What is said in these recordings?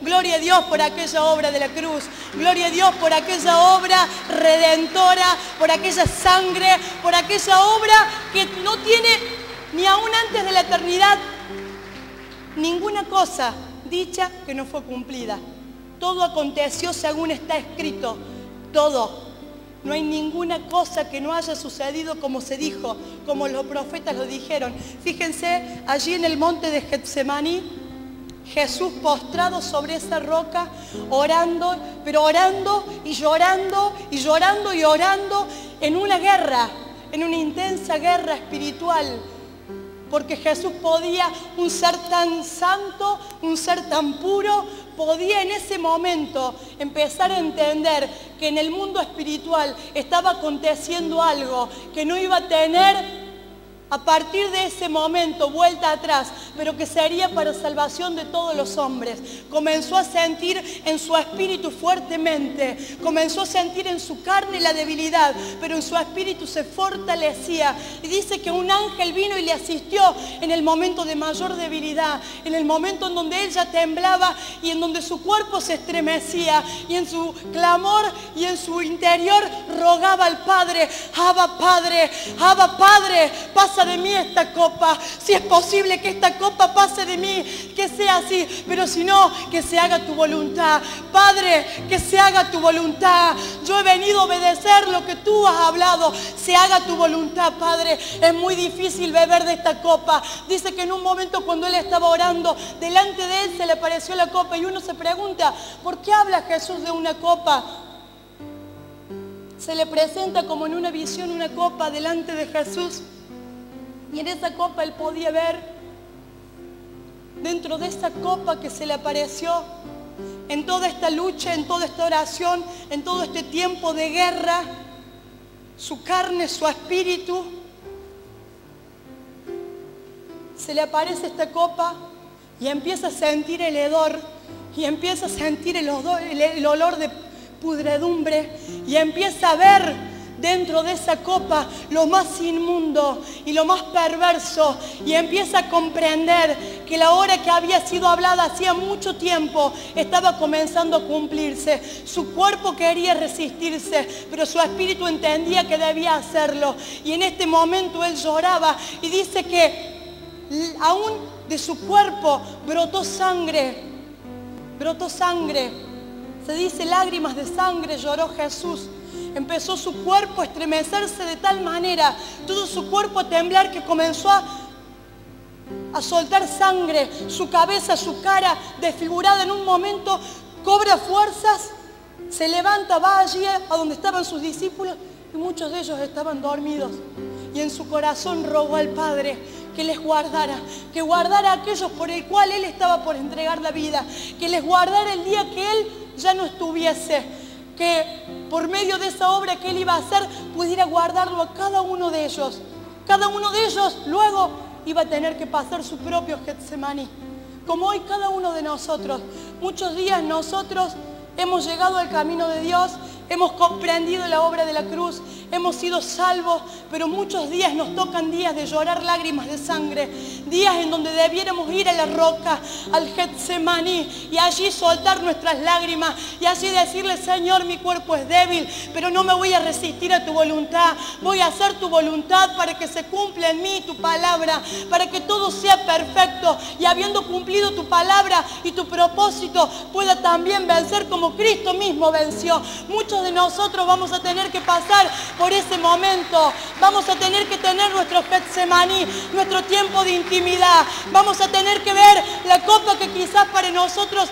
Gloria a Dios por aquella obra de la cruz. Gloria a Dios por aquella obra redentora, por aquella sangre, por aquella obra que no tiene ni aún antes de la eternidad ninguna cosa dicha que no fue cumplida. Todo aconteció según está escrito. Todo. No hay ninguna cosa que no haya sucedido como se dijo, como los profetas lo dijeron. Fíjense, allí en el monte de Getsemaní, Jesús postrado sobre esa roca, orando, pero orando y llorando y llorando y orando en una guerra, en una intensa guerra espiritual. Porque Jesús podía, un ser tan santo, un ser tan puro, podía en ese momento empezar a entender que en el mundo espiritual estaba aconteciendo algo que no iba a tener a partir de ese momento vuelta atrás, pero que sería para salvación de todos los hombres. Comenzó a sentir en su espíritu fuertemente, comenzó a sentir en su carne la debilidad, pero en su espíritu se fortalecía. Y dice que un ángel vino y le asistió en el momento de mayor debilidad, en el momento en donde él ya temblaba y en donde su cuerpo se estremecía, y en su clamor y en su interior rogaba al Padre: Abba Padre, pasa de mí esta copa. Si es posible que esta copa pase de mí, que sea así, pero si no, que se haga tu voluntad. Padre, que se haga tu voluntad. Yo he venido a obedecer lo que tú has hablado. Se haga tu voluntad, Padre. Es muy difícil beber de esta copa. Dice que en un momento cuando él estaba orando, delante de él se le apareció la copa, y uno se pregunta, ¿por qué habla Jesús de una copa? Se le presenta como en una visión una copa delante de Jesús. Y en esa copa él podía ver, dentro de esa copa que se le apareció, en toda esta lucha, en toda esta oración, en todo este tiempo de guerra, su carne, su espíritu, se le aparece esta copa y empieza a sentir el hedor, y empieza a sentir el olor de pudredumbre, y empieza a ver dentro de esa copa lo más inmundo y lo más perverso, y empieza a comprender que la hora que había sido hablada hacía mucho tiempo estaba comenzando a cumplirse. Su cuerpo quería resistirse, pero su espíritu entendía que debía hacerlo, y en este momento él lloraba, y dice que aún de su cuerpo brotó sangre, se dice lágrimas de sangre lloró Jesús. Empezó su cuerpo a estremecerse de tal manera, todo su cuerpo a temblar, que comenzó a soltar sangre. Su cabeza, su cara desfigurada, en un momento cobra fuerzas, se levanta, va allí a donde estaban sus discípulos, y muchos de ellos estaban dormidos. Y en su corazón rogó al Padre que les guardara, que guardara a aquellos por el cual él estaba por entregar la vida, que les guardara el día que él ya no estuviese, que por medio de esa obra que él iba a hacer pudiera guardarlo a cada uno de ellos. Cada uno de ellos luego iba a tener que pasar su propio Getsemaní, como hoy cada uno de nosotros. Muchos días nosotros hemos llegado al camino de Dios, hemos comprendido la obra de la cruz, hemos sido salvos, pero muchos días nos tocan días de llorar lágrimas de sangre, días en donde debiéramos ir a la roca, al Getsemaní, y allí soltar nuestras lágrimas, y así decirle: Señor, mi cuerpo es débil, pero no me voy a resistir a tu voluntad, voy a hacer tu voluntad para que se cumpla en mí tu palabra, para que todo sea perfecto, y habiendo cumplido tu palabra y tu propósito, pueda también vencer como Cristo mismo venció. Muchos de nosotros vamos a tener que pasar por ese momento, vamos a tener que tener nuestro Getsemaní, nuestro tiempo de intimidad, vamos a tener que ver la copa que quizás para nosotros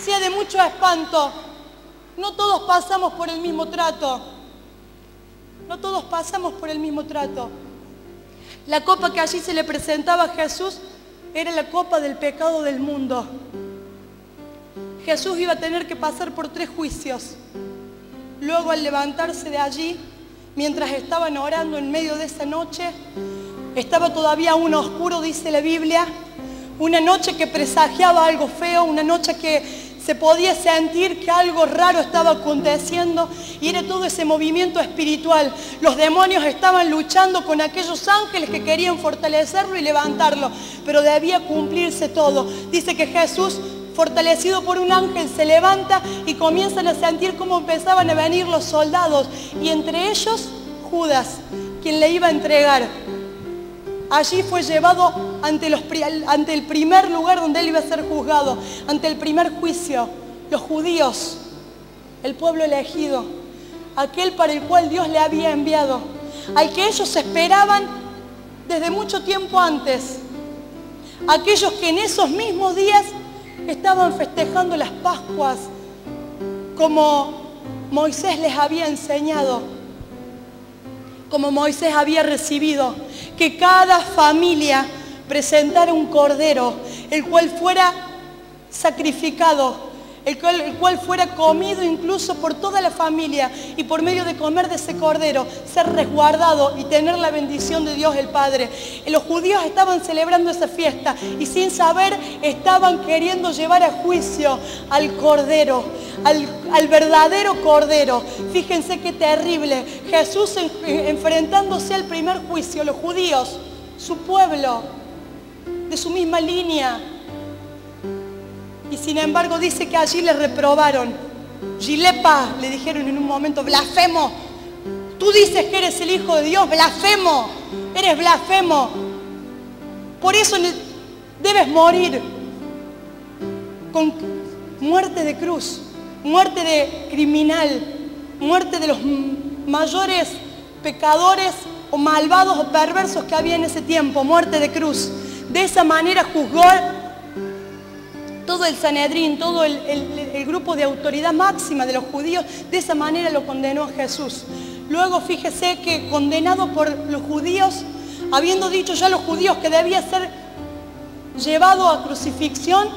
sea de mucho espanto. No todos pasamos por el mismo trato, no todos pasamos por el mismo trato. La copa que allí se le presentaba a Jesús era la copa del pecado del mundo. Jesús iba a tener que pasar por 3 juicios. Luego, al levantarse de allí, mientras estaban orando en medio de esa noche, estaba todavía aún oscuro, dice la Biblia, una noche que presagiaba algo feo, una noche que se podía sentir que algo raro estaba aconteciendo, y era todo ese movimiento espiritual. Los demonios estaban luchando con aquellos ángeles que querían fortalecerlo y levantarlo, pero debía cumplirse todo. Dice que Jesús fortalecido por un ángel, se levanta y comienzan a sentir cómo empezaban a venir los soldados. Y entre ellos, Judas, quien le iba a entregar. Allí fue llevado ante el primer lugar donde él iba a ser juzgado, ante el primer juicio. Los judíos, el pueblo elegido, aquel para el cual Dios le había enviado, al que ellos esperaban desde mucho tiempo antes. Aquellos que en esos mismos días estaban festejando las Pascuas como Moisés les había enseñado, como Moisés había recibido, que cada familia presentara un cordero, el cual fuera sacrificado, el cual fuera comido incluso por toda la familia, y por medio de comer de ese cordero ser resguardado y tener la bendición de Dios el Padre. Los judíos estaban celebrando esa fiesta y sin saber estaban queriendo llevar a juicio al cordero, al verdadero cordero. Fíjense qué terrible. Jesús enfrentándose al primer juicio, los judíos, su pueblo, de su misma línea. Y sin embargo dice que allí le reprobaron. Gilepa, le dijeron en un momento, blasfemo. Tú dices que eres el Hijo de Dios, blasfemo. Eres blasfemo. Por eso debes morir con muerte de cruz, muerte de criminal, muerte de los mayores pecadores o malvados o perversos que había en ese tiempo, muerte de cruz. De esa manera juzgó todo el Sanedrín, todo el grupo de autoridad máxima de los judíos. De esa manera lo condenó a Jesús. Luego fíjese que condenado por los judíos, habiendo dicho ya los judíos que debía ser llevado a crucifixión,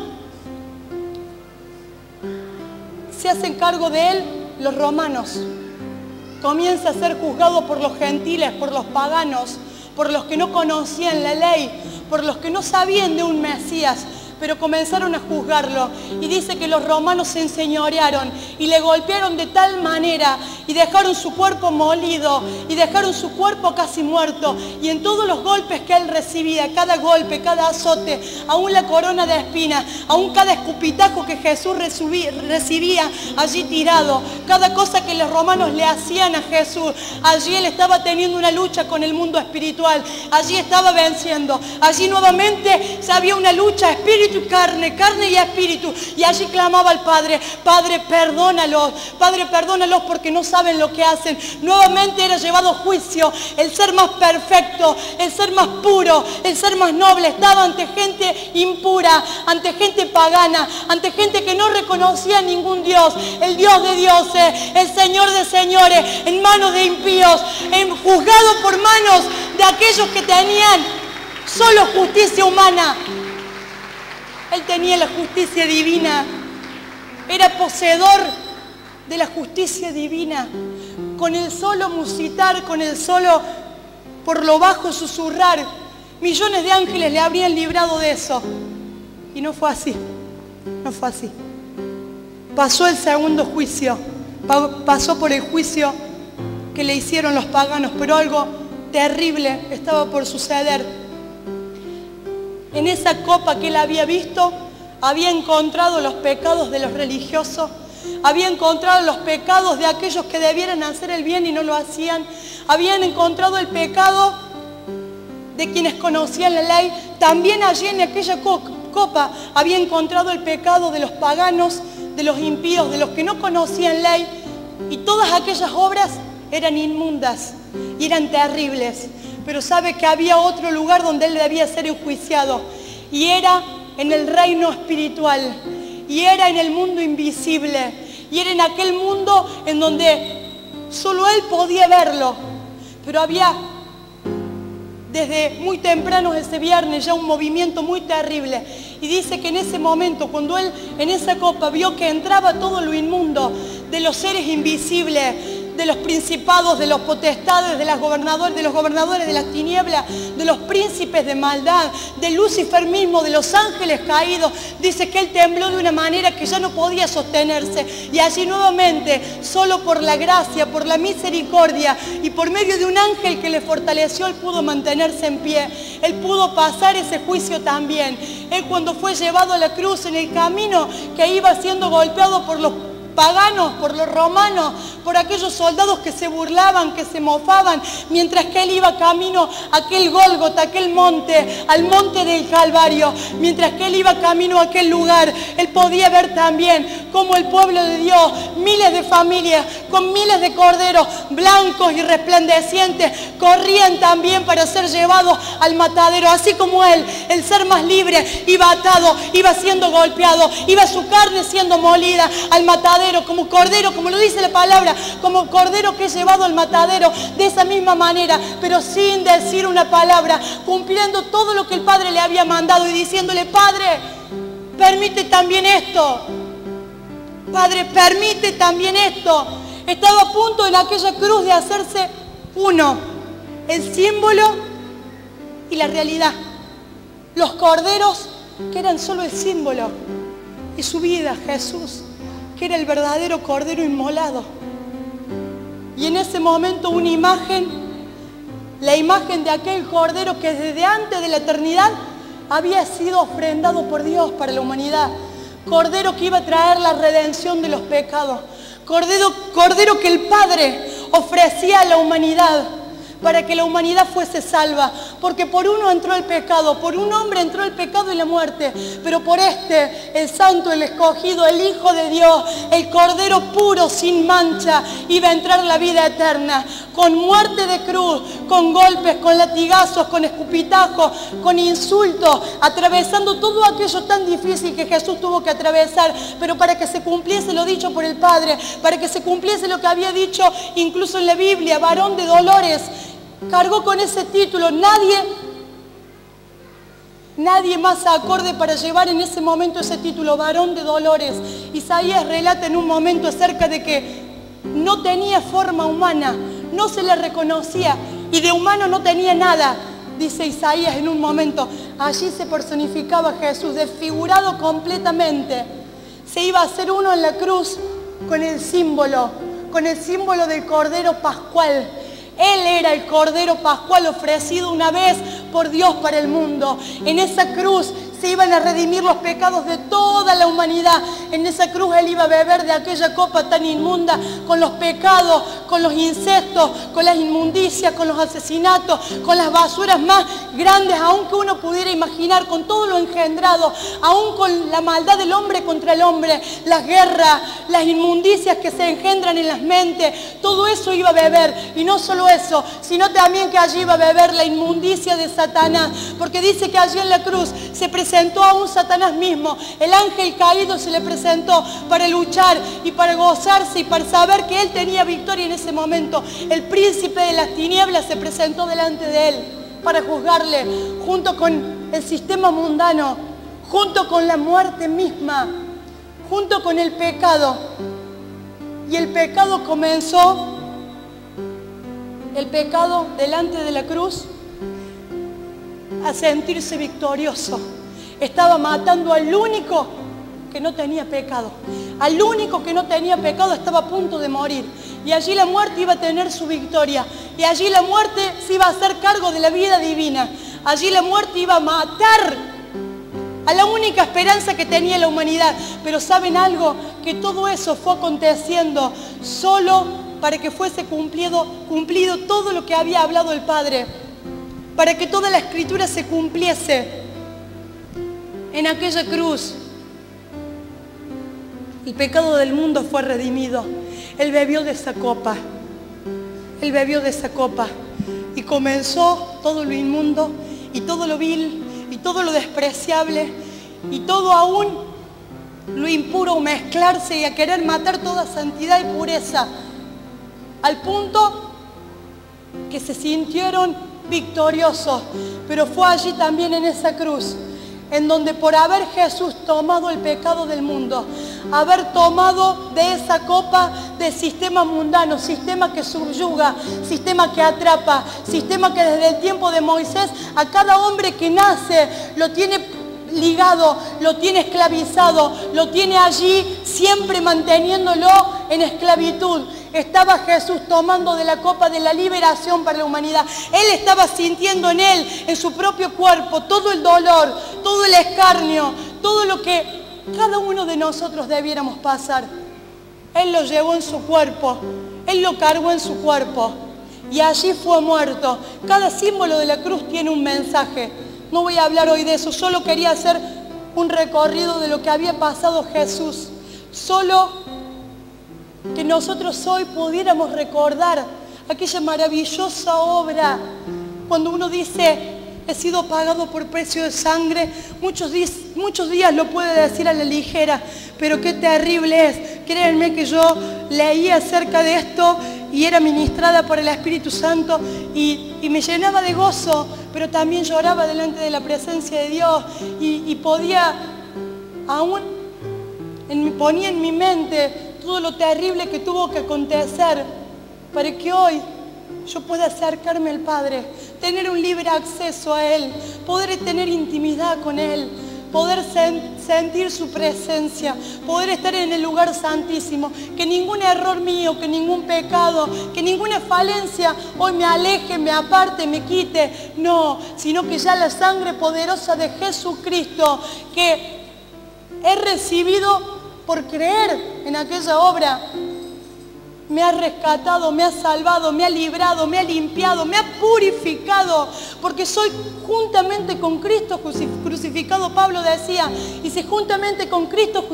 se hacen cargo de él los romanos. Comienza a ser juzgado por los gentiles, por los paganos, por los que no conocían la ley, por los que no sabían de un Mesías, pero comenzaron a juzgarlo. Y dice que los romanos se enseñorearon y le golpearon de tal manera y dejaron su cuerpo molido y dejaron su cuerpo casi muerto. Y en todos los golpes que él recibía, cada golpe, cada azote, aún la corona de espinas, aún cada escupitajo que Jesús recibía allí tirado, cada cosa que los romanos le hacían a Jesús, allí él estaba teniendo una lucha con el mundo espiritual, allí estaba venciendo, allí nuevamente había una lucha espíritu y carne, carne y espíritu, y allí clamaba al Padre, Padre perdónalos porque no saben lo que hacen. Nuevamente era llevado a juicio el ser más perfecto, el ser más puro, el ser más noble. Estaba ante gente impura, ante gente pagana, ante gente que no reconocía a ningún Dios, el Dios de dioses, el Señor de señores, en manos de impíos, juzgado por manos de aquellos que tenían solo justicia humana. Él tenía la justicia divina, era poseedor de la justicia divina. Con el solo musitar, con el solo por lo bajo susurrar, millones de ángeles le habrían librado de eso. Y no fue así, no fue así. Pasó el segundo juicio, pasó por el juicio que le hicieron los paganos, pero algo terrible estaba por suceder. En esa copa que él había visto, había encontrado los pecados de los religiosos, había encontrado los pecados de aquellos que debieran hacer el bien y no lo hacían, habían encontrado el pecado de quienes conocían la ley. También allí en aquella copa había encontrado el pecado de los paganos, de los impíos, de los que no conocían ley, y todas aquellas obras eran inmundas y eran terribles. Pero sabe que había otro lugar donde él debía ser enjuiciado, y era en el reino espiritual, y era en el mundo invisible, y era en aquel mundo en donde solo él podía verlo. Pero había desde muy temprano ese viernes ya un movimiento muy terrible, y dice que en ese momento, cuando él en esa copa vio que entraba todo lo inmundo de los seres invisibles, de los principados, de los potestades, de los gobernadores de las tinieblas, de los príncipes de maldad, de Lucifer mismo, de los ángeles caídos. Dice que él tembló de una manera que ya no podía sostenerse. Y allí nuevamente, solo por la gracia, por la misericordia y por medio de un ángel que le fortaleció, él pudo mantenerse en pie. Él pudo pasar ese juicio también. Él, cuando fue llevado a la cruz, en el camino que iba siendo golpeado por los paganos, por los romanos, por aquellos soldados que se burlaban, que se mofaban, mientras que él iba camino a aquel Gólgota, aquel monte, al monte del Calvario, mientras que él iba camino a aquel lugar, él podía ver también cómo el pueblo de Dios, miles de familias, con miles de corderos blancos y resplandecientes, corrían también para ser llevados al matadero, así como él, el ser más libre, iba atado, iba siendo golpeado, iba su carne siendo molida al matadero, como cordero, como lo dice la palabra, como cordero que es llevado al matadero, de esa misma manera, pero sin decir una palabra, cumpliendo todo lo que el Padre le había mandado y diciéndole: Padre, permite también esto. Padre, permite también esto. Estaba a punto en aquella cruz de hacerse uno, el símbolo y la realidad. Los corderos que eran solo el símbolo, y su vida, Jesús, que era el verdadero cordero inmolado. Y en ese momento una imagen, la imagen de aquel cordero que desde antes de la eternidad había sido ofrendado por Dios para la humanidad. Cordero que iba a traer la redención de los pecados. Cordero que el Padre ofrecía a la humanidad para que la humanidad fuese salva, porque por uno entró el pecado, por un hombre entró el pecado y la muerte, pero por este, el santo, el escogido, el Hijo de Dios, el Cordero puro, sin mancha, iba a entrar la vida eterna, con muerte de cruz, con golpes, con latigazos, con escupitajos, con insultos, atravesando todo aquello tan difícil que Jesús tuvo que atravesar, pero para que se cumpliese lo dicho por el Padre, para que se cumpliese lo que había dicho incluso en la Biblia, varón de dolores. Cargó con ese título. Nadie más acorde para llevar en ese momento ese título, varón de dolores. Isaías relata en un momento acerca de que no tenía forma humana, no se le reconocía y de humano no tenía nada. Dice Isaías en un momento, allí se personificaba Jesús, desfigurado completamente. Se iba a hacer uno en la cruz con el símbolo del Cordero Pascual. Él era el Cordero Pascual ofrecido una vez por Dios para el mundo. En esa cruz se iban a redimir los pecados de toda la humanidad. En esa cruz Él iba a beber de aquella copa tan inmunda, con los pecados, con los incestos, con las inmundicias, con los asesinatos, con las basuras más grandes aún que uno pudiera imaginar, con todo lo engendrado, aún con la maldad del hombre contra el hombre, las guerras, las inmundicias que se engendran en las mentes, todo eso iba a beber. Y no solo eso, sino también que allí iba a beber la inmundicia de Satanás, porque dice que allí en la cruz se presentó a un Satanás mismo. El ángel caído se le presentó para luchar y para gozarse y para saber que él tenía victoria en ese momento. El príncipe de las tinieblas se presentó delante de él para juzgarle, junto con el sistema mundano, junto con la muerte misma, junto con el pecado. Y el pecado comenzó, el pecado delante de la cruz, a sentirse victorioso. Estaba matando al único que no tenía pecado. Al único que no tenía pecado estaba a punto de morir. Y allí la muerte iba a tener su victoria. Y allí la muerte se iba a hacer cargo de la vida divina. Allí la muerte iba a matar a la única esperanza que tenía la humanidad. Pero ¿saben algo? Que todo eso fue aconteciendo solo para que fuese cumplido todo lo que había hablado el Padre. Para que toda la Escritura se cumpliese en aquella cruz. El pecado del mundo fue redimido. Él bebió de esa copa. Él bebió de esa copa. Y comenzó todo lo inmundo, y todo lo vil, y todo lo despreciable, y todo aún lo impuro, mezclarse y a querer matar toda santidad y pureza. Al punto que se sintieron victoriosos. Pero fue allí también en esa cruz en donde por haber Jesús tomado el pecado del mundo, haber tomado de esa copa de sistema mundano, sistema que subyuga, sistema que atrapa, sistema que desde el tiempo de Moisés a cada hombre que nace lo tiene ligado, lo tiene esclavizado, lo tiene allí siempre manteniéndolo en esclavitud. Estaba Jesús tomando de la copa de la liberación para la humanidad. Él estaba sintiendo en él, en su propio cuerpo, todo el dolor, todo el escarnio, todo lo que cada uno de nosotros debiéramos pasar. Él lo llevó en su cuerpo, Él lo cargó en su cuerpo y allí fue muerto. Cada símbolo de la cruz tiene un mensaje. No voy a hablar hoy de eso, solo quería hacer un recorrido de lo que había pasado Jesús. Solo que nosotros hoy pudiéramos recordar aquella maravillosa obra. Cuando uno dice, he sido pagado por precio de sangre, muchos días lo puede decir a la ligera, pero qué terrible es. Créanme que yo leí acerca de esto y era ministrada por el Espíritu Santo y me llenaba de gozo, pero también lloraba delante de la presencia de Dios y podía, ponía en mi mente todo lo terrible que tuvo que acontecer para que hoy yo pueda acercarme al Padre, tener un libre acceso a Él, poder tener intimidad con Él, poder sentir su presencia, poder estar en el lugar santísimo, que ningún error mío, que ningún pecado, que ninguna falencia hoy me aleje, me aparte, me quite, no, sino que ya la sangre poderosa de Jesucristo que he recibido por creer en aquella obra, me ha rescatado, me ha salvado, me ha librado, me ha limpiado, me ha purificado, porque soy juntamente con Cristo crucificado, Pablo decía, y si juntamente con Cristo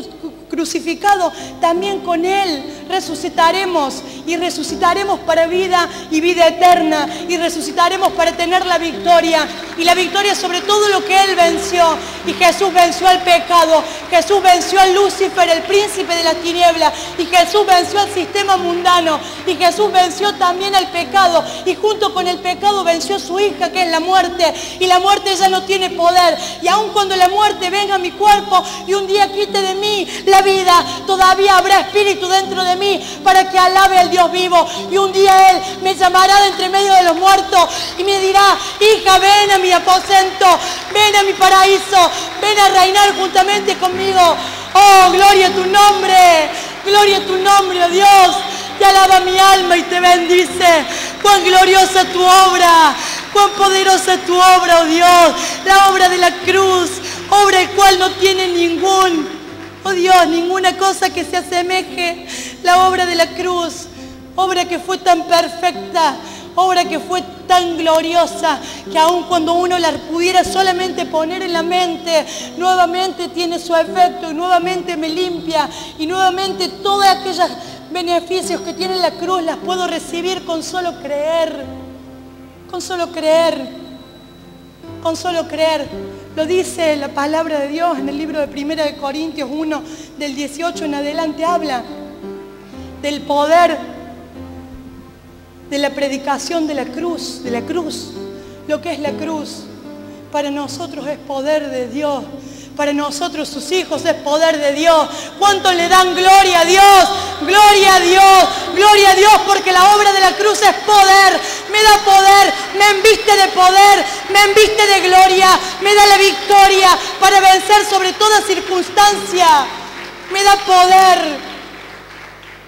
crucificado, también con Él resucitaremos, y resucitaremos para vida y vida eterna, y resucitaremos para tener la victoria, y la victoria sobre todo lo que Él venció, y Jesús venció al pecado, Jesús venció a Lucifer, el príncipe de las tinieblas, y Jesús venció al sistema mundano, y Jesús venció también al pecado, y junto con el pecado venció a su hija, que es la muerte, y la muerte ya no tiene poder, y aun cuando la muerte venga a mi cuerpo y un día quite de mí la vida, todavía habrá espíritu dentro de mí para que alabe al Dios vivo, y un día Él me llamará de entre medio de los muertos y me dirá, hija, ven a mi aposento, ven a mi paraíso, ven a reinar juntamente conmigo. Oh, gloria a tu nombre, oh Dios. Te alaba mi alma y te bendice. Cuán gloriosa tu obra, cuán poderosa tu obra, oh Dios. La obra de la cruz, obra el cual no tiene ninguna cosa que se asemeje. La obra de la cruz, obra que fue tan perfecta, obra que fue tan gloriosa, que aun cuando uno la pudiera solamente poner en la mente, nuevamente tiene su efecto y nuevamente me limpia y nuevamente todos aquellos beneficios que tiene la cruz las puedo recibir con solo creer, con solo creer, con solo creer. Lo dice la palabra de Dios en el libro de 1 Corintios 1, del 18 en adelante, habla del poder de la predicación de la cruz, lo que es la cruz. Para nosotros es poder de Dios, para nosotros sus hijos es poder de Dios. ¿Cuánto le dan gloria a Dios? Gloria a Dios, gloria a Dios, porque la obra de la cruz es poder, me da poder, me embiste de poder, me embiste de gloria, me da la victoria para vencer sobre toda circunstancia, me da poder.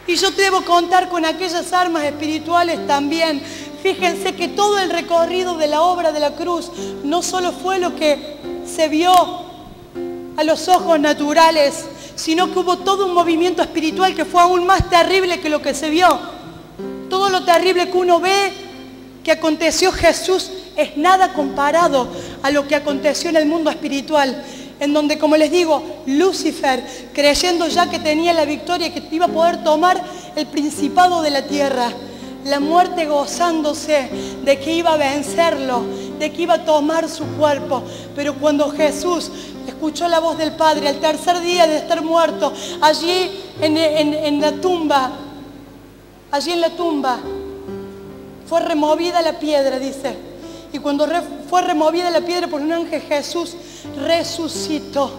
Y yo debo contar con aquellas armas espirituales también. Fíjense que todo el recorrido de la obra de la cruz no solo fue lo que se vio a los ojos naturales, sino que hubo todo un movimiento espiritual que fue aún más terrible que lo que se vio. Todo lo terrible que uno ve que aconteció Jesús es nada comparado a lo que aconteció en el mundo espiritual, en donde, como les digo, Lucifer, creyendo ya que tenía la victoria, que iba a poder tomar el principado de la tierra, la muerte gozándose de que iba a vencerlo, de que iba a tomar su cuerpo. Pero cuando Jesús escuchó la voz del Padre, al tercer día de estar muerto, allí en la tumba, fue removida la piedra, dice. Y cuando fue removida la piedra por un ángel, Jesús resucitó.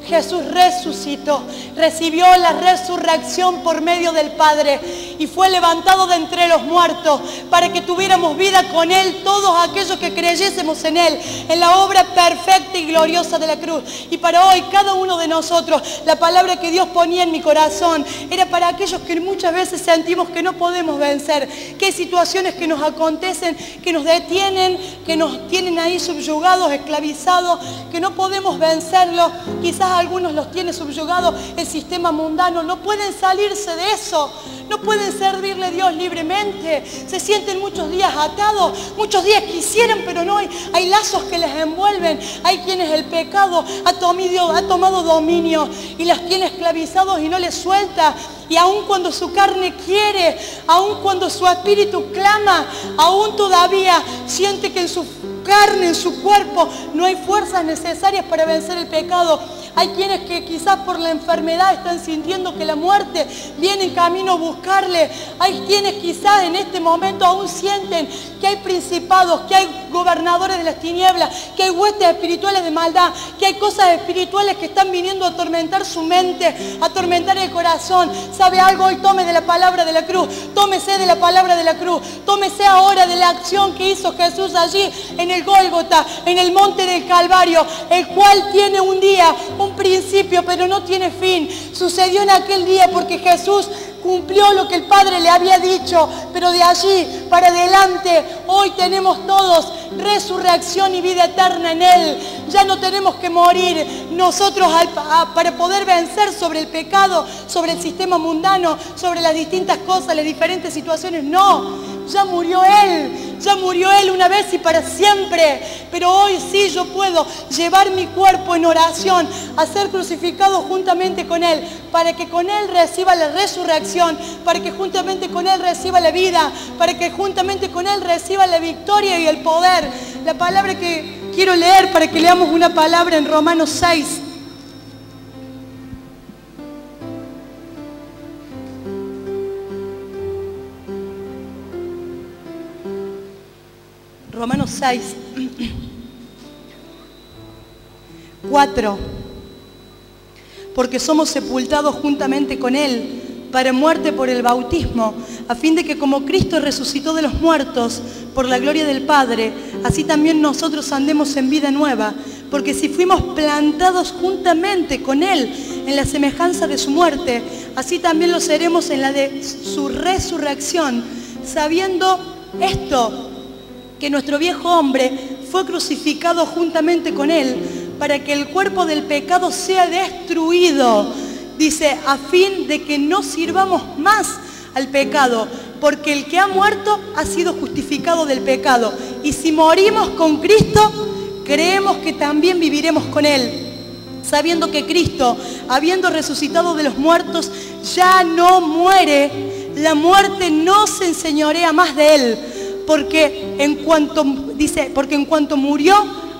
Jesús resucitó, recibió la resurrección por medio del Padre y fue levantado de entre los muertos para que tuviéramos vida con Él, todos aquellos que creyésemos en Él, en la obra perfecta y gloriosa de la cruz. Y para hoy, cada uno de nosotros, la palabra que Dios ponía en mi corazón era para aquellos que muchas veces sentimos que no podemos vencer, que hay situaciones que nos acontecen, que nos detienen, que nos tienen ahí subyugados, esclavizados, que no podemos vencerlos. Quizás algunos los tiene subyugados el sistema mundano, no pueden salirse de eso, no pueden servirle a Dios libremente, se sienten muchos días atados, muchos días quisieran, pero no hay lazos que les envuelven, hay quienes el pecado ha tomado dominio y las tiene esclavizados y no les suelta. Y aun cuando su carne quiere, aun cuando su espíritu clama, aún todavía siente que en su carne, en su cuerpo, no hay fuerzas necesarias para vencer el pecado. Hay quienes que quizás por la enfermedad están sintiendo que la muerte viene en camino a buscarle. Hay quienes quizás en este momento aún sienten que hay principados, que hay gobernadores de las tinieblas, que hay huestes espirituales de maldad, que hay cosas espirituales que están viniendo a atormentar su mente, a atormentar el corazón. ¿Sabe algo? Hoy tome de la palabra de la cruz, tómese de la palabra de la cruz, tómese ahora de la acción que hizo Jesús allí en el Gólgota, en el monte del Calvario, el cual tiene un día, un principio, pero no tiene fin. Sucedió en aquel día porque Jesús cumplió lo que el Padre le había dicho, pero de allí para adelante hoy tenemos todos resurrección y vida eterna en Él. Ya no tenemos que morir nosotros para poder vencer sobre el pecado, sobre el sistema mundano, sobre las distintas cosas, las diferentes situaciones. No, ya murió Él una vez y para siempre. Pero hoy sí yo puedo llevar mi cuerpo en oración a ser crucificado juntamente con Él, para que con Él reciba la resurrección, para que juntamente con Él reciba la vida, para que juntamente con Él reciba la victoria y el poder. La palabra que quiero leer, para que leamos una palabra en Romanos 6. Romanos 6, 4. Porque somos sepultados juntamente con Él para muerte por el bautismo, a fin de que como Cristo resucitó de los muertos por la gloria del Padre, así también nosotros andemos en vida nueva. Porque si fuimos plantados juntamente con Él en la semejanza de su muerte, así también lo seremos en la de su resurrección, sabiendo esto, que nuestro viejo hombre fue crucificado juntamente con Él, para que el cuerpo del pecado sea destruido. Dice, a fin de que no sirvamos más al pecado, porque el que ha muerto ha sido justificado del pecado. Y si morimos con Cristo, creemos que también viviremos con Él, sabiendo que Cristo, habiendo resucitado de los muertos, ya no muere. La muerte no se enseñorea más de Él, porque en cuanto murió,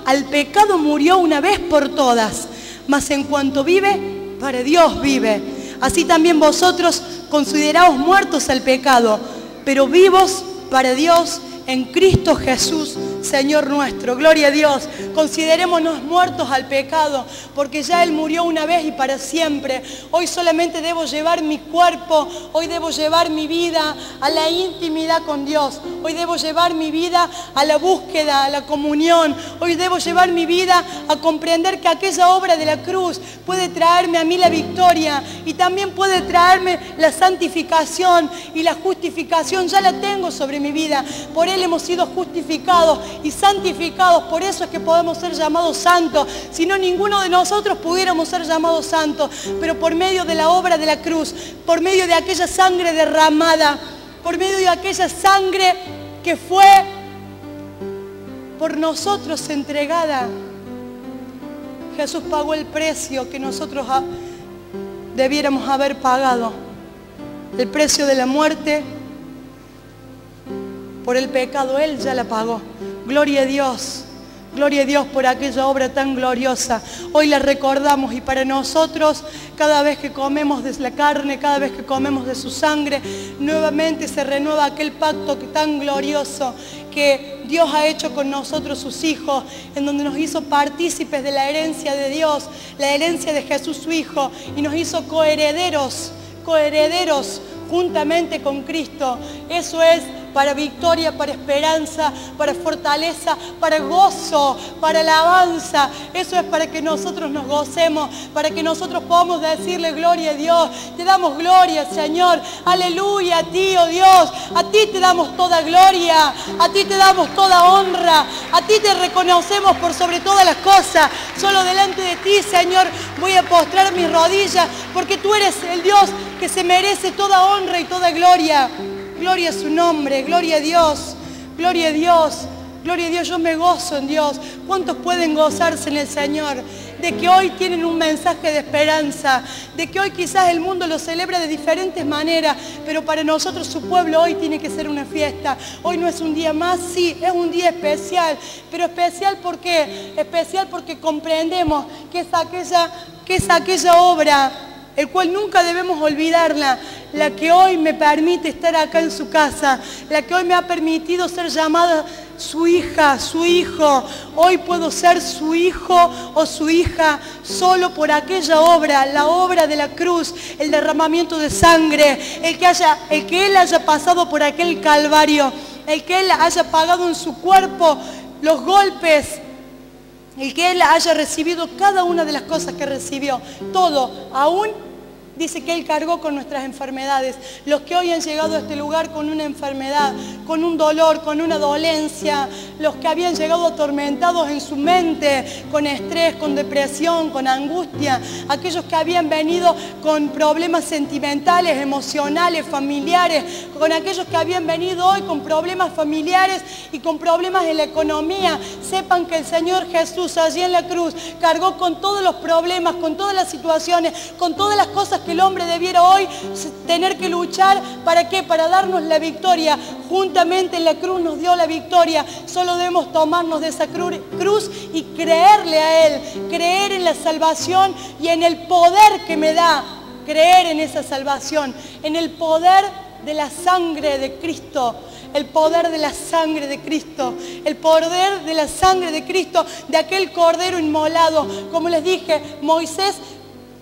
al pecado murió una vez por todas, mas en cuanto vive, para Dios vive. Así también vosotros consideraos muertos al pecado, pero vivos para Dios en Cristo Jesús, Señor nuestro. Gloria a Dios. Considerémonos muertos al pecado, porque ya Él murió una vez y para siempre. Hoy solamente debo llevar mi cuerpo, hoy debo llevar mi vida a la intimidad con Dios. Hoy debo llevar mi vida a la búsqueda, a la comunión. Hoy debo llevar mi vida a comprender que aquella obra de la cruz puede traerme a mí la victoria y también puede traerme la santificación y la justificación. Ya la tengo sobre mi vida. Por Él hemos sido justificados y santificados. Por eso es que podemos ser llamados santos. Si no, ninguno de nosotros pudiéramos ser llamados santos. Pero por medio de la obra de la cruz, por medio de aquella sangre derramada, por medio de aquella sangre que fue por nosotros entregada, Jesús pagó el precio que nosotros debiéramos haber pagado. El precio de la muerte por el pecado, Él ya la pagó. Gloria a Dios. Gloria a Dios por aquella obra tan gloriosa. Hoy la recordamos y para nosotros, cada vez que comemos de la carne, cada vez que comemos de su sangre, nuevamente se renueva aquel pacto tan glorioso que Dios ha hecho con nosotros, sus hijos, en donde nos hizo partícipes de la herencia de Dios, la herencia de Jesús su Hijo, y nos hizo coherederos juntamente con Cristo. Eso es para victoria, para esperanza, para fortaleza, para gozo, para alabanza. Eso es para que nosotros nos gocemos, para que nosotros podamos decirle gloria a Dios. Te damos gloria, Señor. Aleluya a ti, oh Dios. A ti te damos toda gloria, a ti te damos toda honra, a ti te reconocemos por sobre todas las cosas. Solo delante de ti, Señor, voy a postrar mis rodillas, porque tú eres el Dios que se merece toda honra y toda gloria. Gloria a su nombre, gloria a Dios, gloria a Dios, gloria a Dios. Yo me gozo en Dios. ¿Cuántos pueden gozarse en el Señor? De que hoy tienen un mensaje de esperanza, de que hoy quizás el mundo lo celebra de diferentes maneras, pero para nosotros, su pueblo, hoy tiene que ser una fiesta. Hoy no es un día más, sí, es un día especial, pero especial ¿por qué? Especial porque comprendemos que es aquella obra, el cual nunca debemos olvidarla, la que hoy me permite estar acá en su casa, la que hoy me ha permitido ser llamada su hija, su hijo. Hoy puedo ser su hijo o su hija solo por aquella obra, la obra de la cruz, el derramamiento de sangre, el que Él haya pasado por aquel calvario, el que Él haya pagado en su cuerpo los golpes, el que Él haya recibido cada una de las cosas que recibió, todo, aún dice que Él cargó con nuestras enfermedades. Los que hoy han llegado a este lugar con una enfermedad, con un dolor, con una dolencia, los que habían llegado atormentados en su mente, con estrés, con depresión, con angustia, aquellos que habían venido con problemas sentimentales, emocionales, familiares, con aquellos que habían venido hoy con problemas familiares y con problemas en la economía, sepan que el Señor Jesús allí en la cruz cargó con todos los problemas, con todas las situaciones, con todas las cosas que el hombre debiera hoy tener que luchar. ¿Para qué? Para darnos la victoria. Juntamente en la cruz nos dio la victoria. Solo debemos tomarnos de esa cruz y creerle a Él, creer en la salvación y en el poder que me da, creer en esa salvación, en el poder de la sangre de Cristo. El poder de la sangre de Cristo, el poder de la sangre de Cristo, de aquel cordero inmolado. Como les dije, Moisés,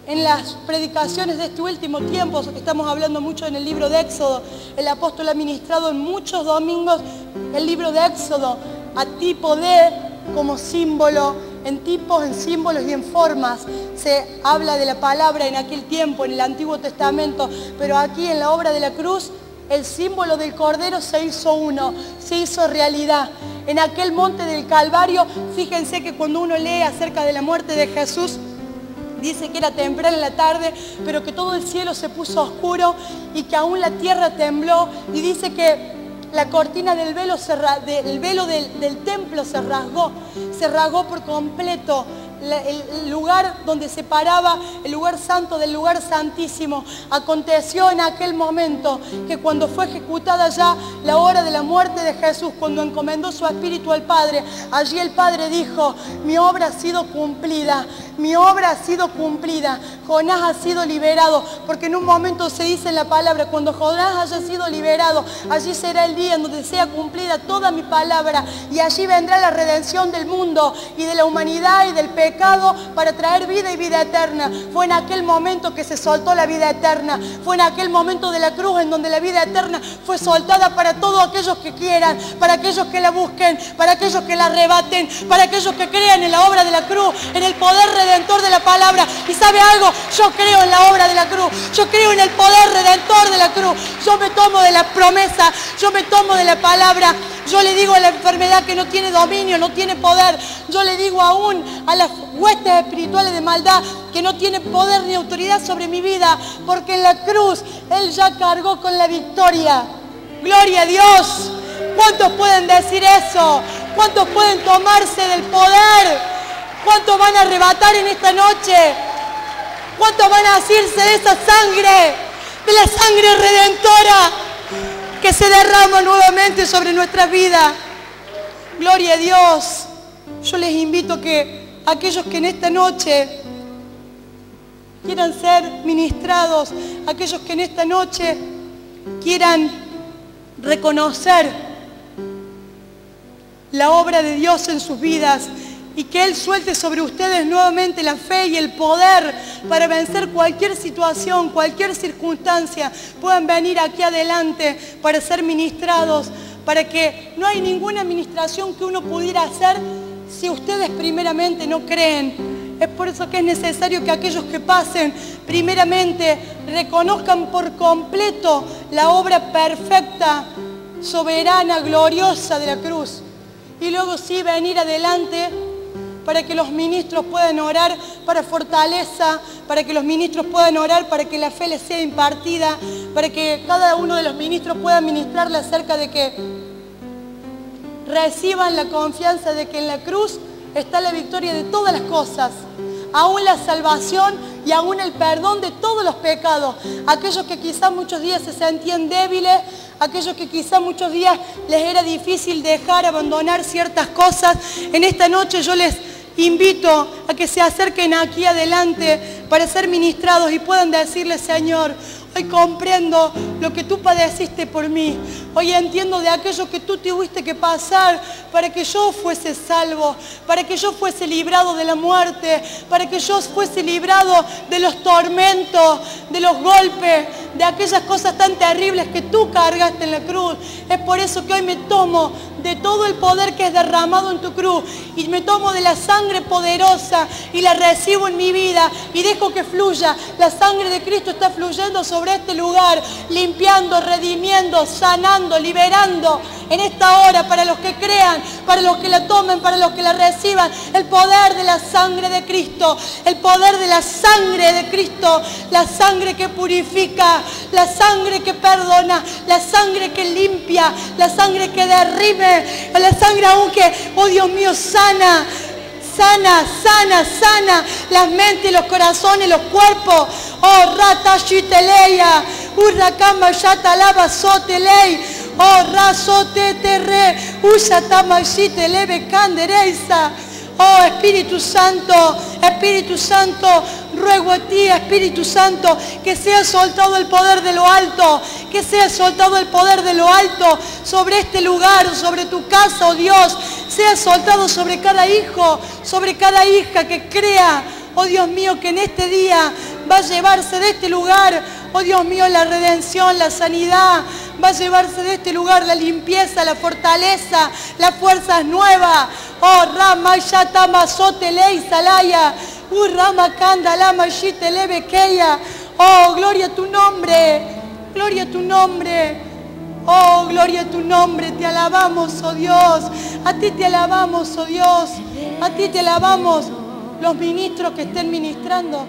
en las predicaciones de este último tiempo, que estamos hablando mucho en el libro de Éxodo, el apóstol ha ministrado en muchos domingos el libro de Éxodo, a tipo de, como símbolo, en tipos, en símbolos y en formas. Se habla de la palabra en aquel tiempo, en el Antiguo Testamento, pero aquí en la obra de la cruz, el símbolo del Cordero se hizo uno, se hizo realidad. En aquel monte del Calvario, fíjense que cuando uno lee acerca de la muerte de Jesús, dice que era temprano en la tarde, pero que todo el cielo se puso oscuro y que aún la tierra tembló. Y dice que la cortina del velo, del templo se rasgó por completo. El lugar donde separaba el lugar santo del lugar santísimo. Aconteció en aquel momento que cuando fue ejecutada ya la hora de la muerte de Jesús, cuando encomendó su espíritu al Padre, allí el Padre dijo: mi obra ha sido cumplida, mi obra ha sido cumplida. Jonás ha sido liberado, porque en un momento se dice en la palabra: cuando Jonás haya sido liberado, allí será el día en donde sea cumplida toda mi palabra, y allí vendrá la redención del mundo y de la humanidad y del pecado, para traer vida y vida eterna. Fue en aquel momento que se soltó la vida eterna. Fue en aquel momento de la cruz en donde la vida eterna fue soltada para todos aquellos que quieran, para aquellos que la busquen, para aquellos que la arrebaten, para aquellos que crean en la obra de la cruz, en el poder redentor de la palabra. Y ¿sabe algo? Yo creo en la obra de la cruz, yo creo en el poder redentor de la cruz. Yo me tomo de la promesa, yo me tomo de la palabra. Yo le digo a la enfermedad que no tiene dominio, no tiene poder. Yo le digo aún a las huestes espirituales de maldad que no tiene poder ni autoridad sobre mi vida, porque en la cruz Él ya cargó con la victoria. ¡Gloria a Dios! ¿Cuántos pueden decir eso? ¿Cuántos pueden tomarse del poder? ¿Cuántos van a arrebatar en esta noche? ¿Cuántos van a asirse de esa sangre? De la sangre redentora que se derrama nuevamente sobre nuestra vida. Gloria a Dios. Yo les invito a que aquellos que en esta noche quieran ser ministrados, aquellos que en esta noche quieran reconocer la obra de Dios en sus vidas y que Él suelte sobre ustedes nuevamente la fe y el poder para vencer cualquier situación, cualquier circunstancia, puedan venir aquí adelante para ser ministrados, para que no hay ninguna administración que uno pudiera hacer si ustedes primeramente no creen. Es por eso que es necesario que aquellos que pasen primeramente reconozcan por completo la obra perfecta, soberana, gloriosa de la cruz. Y luego sí venir adelante para que los ministros puedan orar para fortaleza, para que los ministros puedan orar para que la fe les sea impartida, para que cada uno de los ministros pueda ministrarle acerca de que reciban la confianza de que en la cruz está la victoria de todas las cosas, aún la salvación y aún el perdón de todos los pecados. Aquellos que quizás muchos días se sentían débiles, aquellos que quizás muchos días les era difícil dejar, abandonar ciertas cosas, en esta noche yo les invito a que se acerquen aquí adelante para ser ministrados y puedan decirle: Señor, hoy comprendo lo que tú padeciste por mí. Hoy entiendo de aquello que tú tuviste que pasar para que yo fuese salvo, para que yo fuese librado de la muerte, para que yo fuese librado de los tormentos, de los golpes, de aquellas cosas tan terribles que tú cargaste en la cruz. Es por eso que hoy me tomo de todo el poder que es derramado en tu cruz y me tomo de la sangre poderosa y la recibo en mi vida y dejo que fluya. La sangre de Cristo está fluyendo sobre este lugar, limpiando, redimiendo, sanando, liberando en esta hora para los que crean, para los que la tomen, para los que la reciban. El poder de la sangre de Cristo, el poder de la sangre de Cristo, la sangre que purifica, la sangre que perdona, la sangre que limpia, la sangre que derrime, la sangre aún que, oh Dios mío, sana las mentes, los corazones, los cuerpos. Oh, rata shiteleya, urrakama shatalaba sotelei, oh, rasote terre, usatama shitelebe candereisa. Oh, Espíritu Santo, ruego a ti, Espíritu Santo, que sea soltado el poder de lo alto, que sea soltado el poder de lo alto sobre este lugar, sobre tu casa, oh Dios, sea soltado sobre cada hijo, sobre cada hija que crea, oh Dios mío, que en este día va a llevarse de este lugar, oh Dios mío, la redención, la sanidad, va a llevarse de este lugar la limpieza, la fortaleza, las fuerzas nuevas. Oh, Rama Yatama Sotelei Salaya, Rama Kandalama Shitele Keya. Oh, gloria a tu nombre, gloria a tu nombre. Oh, gloria a tu nombre, te alabamos, oh Dios. A ti te alabamos, oh Dios. A ti te alabamos. Los ministros que estén ministrando,